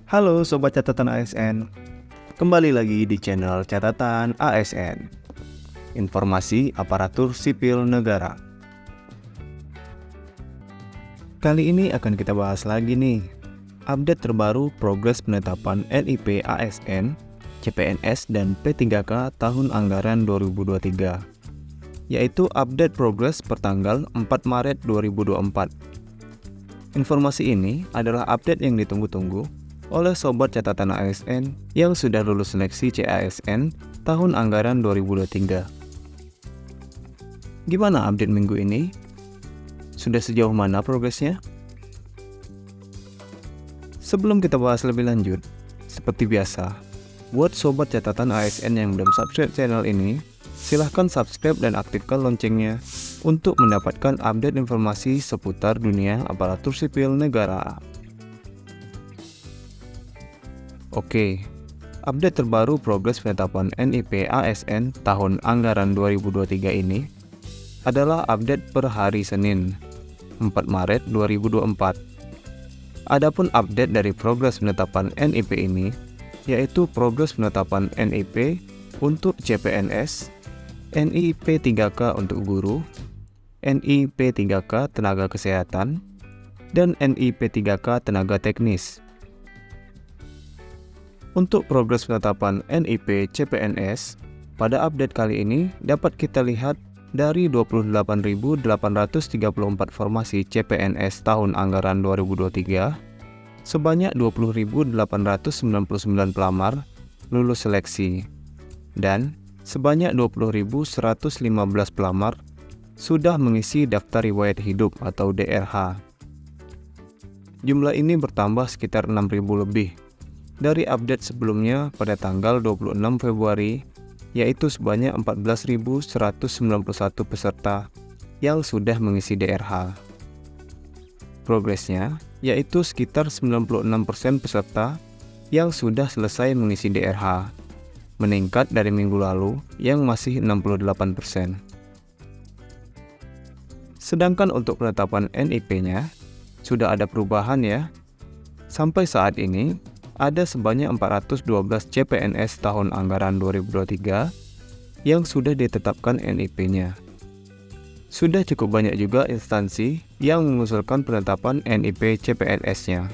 Halo Sobat Catatan ASN, kembali lagi di channel Catatan ASN, Informasi Aparatur Sipil Negara. Kali ini akan kita bahas lagi nih, update terbaru progres penetapan NIP ASN, CPNS, dan P3K tahun anggaran 2023, yaitu update progres pertanggal 4 Maret 2024. Informasi ini adalah update yang ditunggu-tunggu oleh Sobat Catatan ASN yang sudah lulus seleksi CASN tahun anggaran 2023. Gimana update minggu ini? Sudah sejauh mana progresnya? Sebelum kita bahas lebih lanjut, seperti biasa, buat Sobat Catatan ASN yang belum subscribe channel ini, silahkan subscribe dan aktifkan loncengnya untuk mendapatkan update informasi seputar dunia aparatur sipil negara. Oke, update terbaru progres penetapan NIP ASN tahun anggaran 2023 ini adalah update per hari Senin, 4 Maret 2024. Adapun update dari progres penetapan NIP ini, yaitu progres penetapan NIP untuk CPNS, NIP 3K untuk guru, NIP 3K tenaga kesehatan, dan NIP 3K tenaga teknis. Untuk progres penetapan NIP CPNS, pada update kali ini dapat kita lihat dari 28.834 formasi CPNS tahun anggaran 2023, sebanyak 20.899 pelamar lulus seleksi, dan sebanyak 20.115 pelamar sudah mengisi daftar riwayat hidup atau DRH. Jumlah ini bertambah sekitar 6.000 lebih dari update sebelumnya pada tanggal 26 Februari, yaitu sebanyak 14.191 peserta yang sudah mengisi DRH. Progresnya, yaitu sekitar 96% peserta yang sudah selesai mengisi DRH, meningkat dari minggu lalu yang masih 68%. Sedangkan untuk penetapan NIP-nya, sudah ada perubahan ya. Sampai saat ini, ada sebanyak 412 CPNS tahun anggaran 2023 yang sudah ditetapkan NIP-nya. Sudah cukup banyak juga instansi yang mengusulkan penetapan NIP CPNS-nya.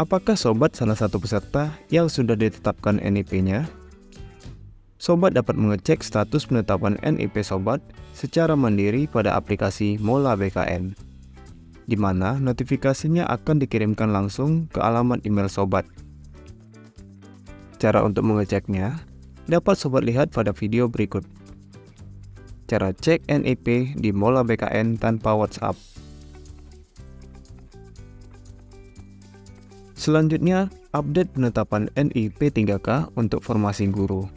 Apakah Sobat salah satu peserta yang sudah ditetapkan NIP-nya? Sobat dapat mengecek status penetapan NIP Sobat secara mandiri pada aplikasi Mola BKN, di mana notifikasinya akan dikirimkan langsung ke alamat email Sobat. Cara untuk mengeceknya dapat Sobat lihat pada video berikut. Cara cek NIP di Mola BKN tanpa WhatsApp. Selanjutnya, update penetapan NIP 3K untuk formasi guru.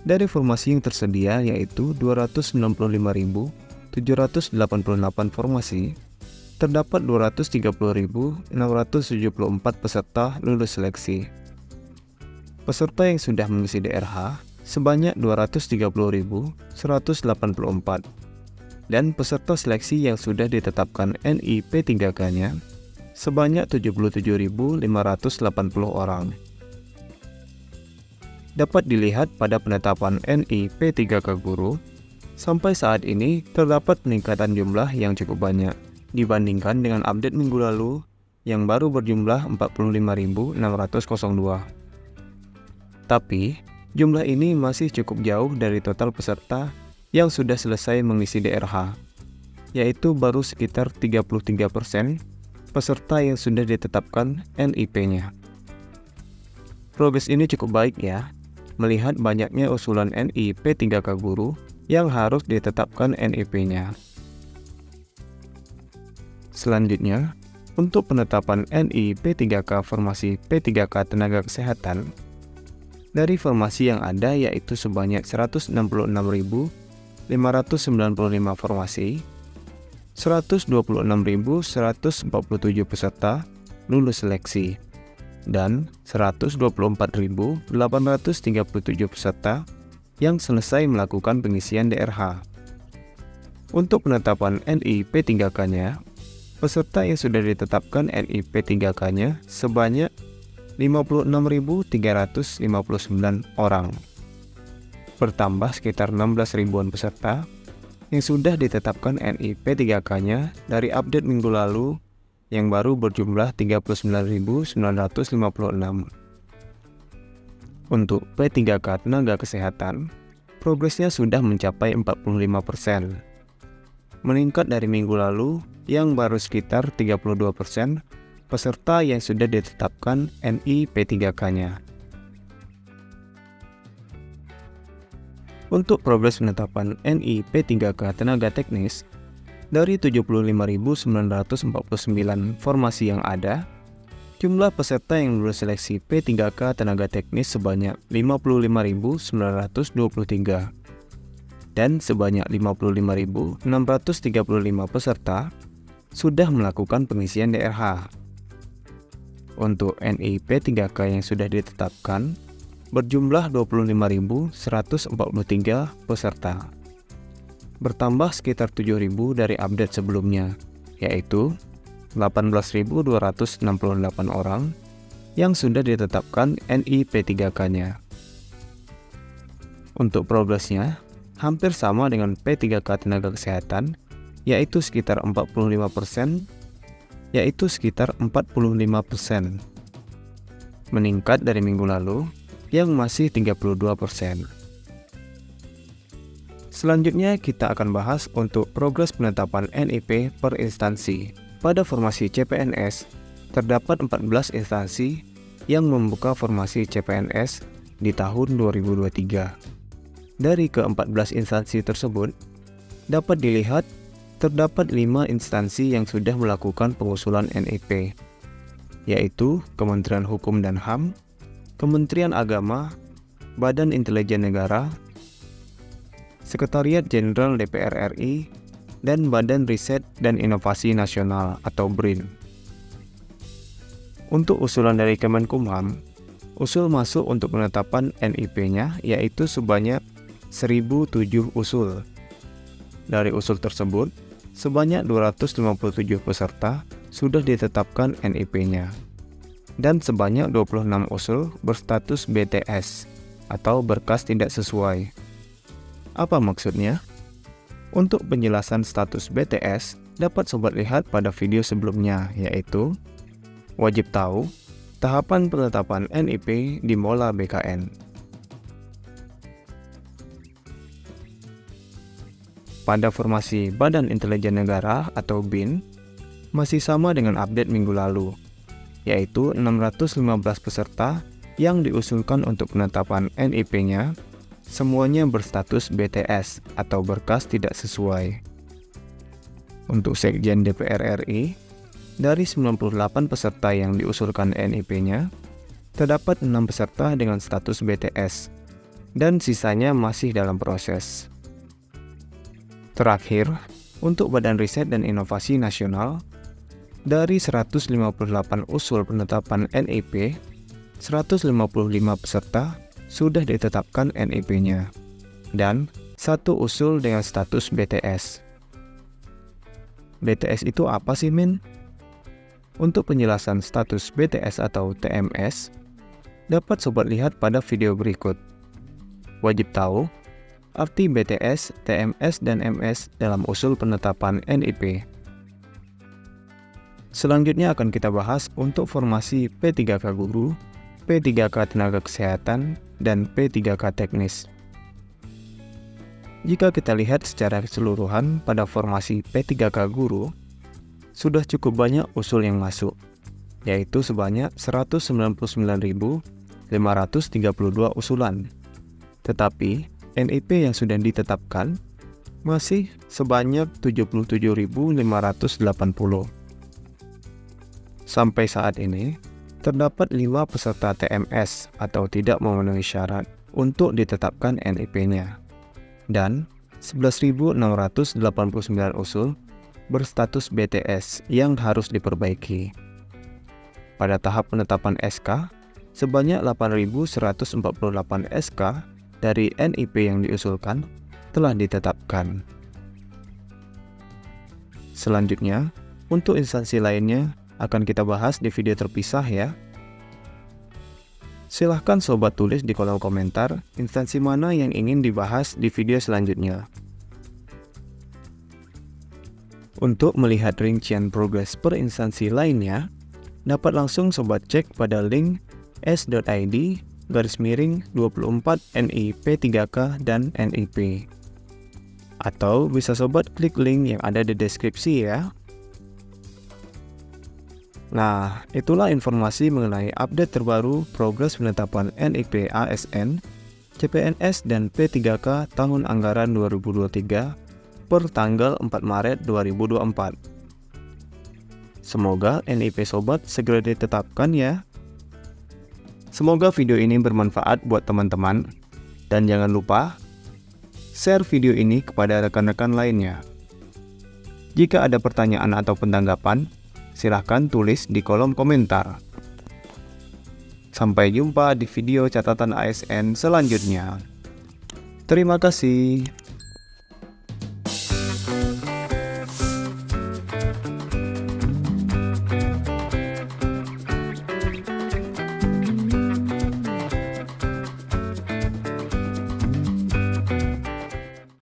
Dari formasi yang tersedia yaitu 295.788 formasi, terdapat 230.674 peserta lulus seleksi. Peserta yang sudah mengisi DRH sebanyak 230.184, dan peserta seleksi yang sudah ditetapkan NIP 3K-nya sebanyak 77.580 orang. Dapat dilihat pada penetapan NIP 3K guru, sampai saat ini terdapat peningkatan jumlah yang cukup banyak dibandingkan dengan update minggu lalu yang baru berjumlah 45.602. Tapi, jumlah ini masih cukup jauh dari total peserta yang sudah selesai mengisi DRH, yaitu baru sekitar 33% peserta yang sudah ditetapkan NIP-nya. Progres ini cukup baik ya, melihat banyaknya usulan NIP 3K guru yang harus ditetapkan NIP-nya. Selanjutnya, untuk penetapan NIP 3K formasi P3K tenaga kesehatan, dari formasi yang ada yaitu sebanyak 166.595 formasi, 126.147 peserta lulus seleksi, dan 124.837 peserta yang selesai melakukan pengisian DRH. Untuk penetapan NIP 3K-nya, peserta yang sudah ditetapkan NIP 3K-nya sebanyak 56.359 orang. Bertambah sekitar 16 ribuan peserta yang sudah ditetapkan NIP 3K-nya dari update minggu lalu yang baru berjumlah 39.956. Untuk P3K tenaga kesehatan, progresnya sudah mencapai 45%, meningkat dari minggu lalu yang baru sekitar 32% peserta yang sudah ditetapkan NIP 3K-nya. Untuk progres penetapan NIP 3K tenaga teknis, dari 75.949 formasi yang ada, jumlah peserta yang lulus seleksi P3K tenaga teknis sebanyak 55.923 dan sebanyak 55.635 peserta sudah melakukan pengisian DRH. Untuk NIP 3K yang sudah ditetapkan berjumlah 25.143 peserta, bertambah sekitar 7.000 dari update sebelumnya, yaitu 18.268 orang yang sudah ditetapkan NIP 3K-nya. Untuk progresnya, hampir sama dengan P3K tenaga kesehatan, yaitu sekitar 45%, meningkat dari minggu lalu yang masih 32%. Selanjutnya kita akan bahas untuk progres penetapan NIP per instansi. Pada formasi CPNS, terdapat 14 instansi yang membuka formasi CPNS di tahun 2023. Dari ke-14 instansi tersebut, dapat dilihat terdapat 5 instansi yang sudah melakukan pengusulan NIP, yaitu Kementerian Hukum dan HAM, Kementerian Agama, Badan Intelijen Negara, Sekretariat Jenderal DPR RI, dan Badan Riset dan Inovasi Nasional atau BRIN. Untuk usulan dari Kemenkumham, usul masuk untuk penetapan NIP-nya yaitu sebanyak 1.007 usul. Dari usul tersebut, sebanyak 257 peserta sudah ditetapkan NIP-nya, dan sebanyak 26 usul berstatus BTS atau berkas tidak sesuai. Apa maksudnya? Untuk penjelasan status BTS dapat sobat lihat pada video sebelumnya, yaitu wajib tahu tahapan penetapan NIP di Mola BKN. Pada formasi Badan Intelijen Negara atau BIN, masih sama dengan update minggu lalu, yaitu 615 peserta yang diusulkan untuk penetapan NIP-nya, semuanya berstatus BTS atau berkas tidak sesuai. Untuk Sekjen DPR RI, dari 98 peserta yang diusulkan NIP-nya, terdapat 6 peserta dengan status BTS, dan sisanya masih dalam proses. Terakhir, untuk Badan Riset dan Inovasi Nasional, dari 158 usul penetapan NIP, 155 peserta sudah ditetapkan NIP-nya, dan 1 usul dengan status BTS. BTS itu apa sih, Min? Untuk penjelasan status BTS atau TMS, dapat sobat lihat pada video berikut. Wajib tahu arti BTS, TMS, dan MS dalam usul penetapan NIP. Selanjutnya akan kita bahas untuk formasi P3K Guru, P3K Tenaga Kesehatan, dan P3K Teknis. Jika kita lihat secara keseluruhan pada formasi P3K Guru, sudah cukup banyak usul yang masuk, yaitu sebanyak 199.532 usulan. Tetapi NIP yang sudah ditetapkan masih sebanyak 77.580. Sampai saat ini, terdapat 5 peserta TMS atau tidak memenuhi syarat untuk ditetapkan NIP-nya, dan 11.689 usul berstatus BTS yang harus diperbaiki. Pada tahap penetapan SK, sebanyak 8.148 SK dari NIP yang diusulkan telah ditetapkan. Selanjutnya, Untuk instansi lainnya akan kita bahas di video terpisah ya. Silahkan sobat tulis di kolom komentar instansi mana yang ingin dibahas di video selanjutnya. Untuk melihat rincian progres per instansi lainnya, dapat langsung sobat cek pada link s.id/24 NIP3K dan NIP. Atau bisa sobat klik link yang ada di deskripsi ya. Nah, itulah informasi mengenai update terbaru progres penetapan NIP ASN, CPNS dan P3K tahun anggaran 2023 per tanggal 4 Maret 2024. Semoga NIP sobat segera ditetapkan ya. Semoga video ini bermanfaat buat teman-teman, dan jangan lupa share video ini kepada rekan-rekan lainnya. Jika ada pertanyaan atau tanggapan, silahkan tulis di kolom komentar. Sampai jumpa di video catatan ASN selanjutnya. Terima kasih.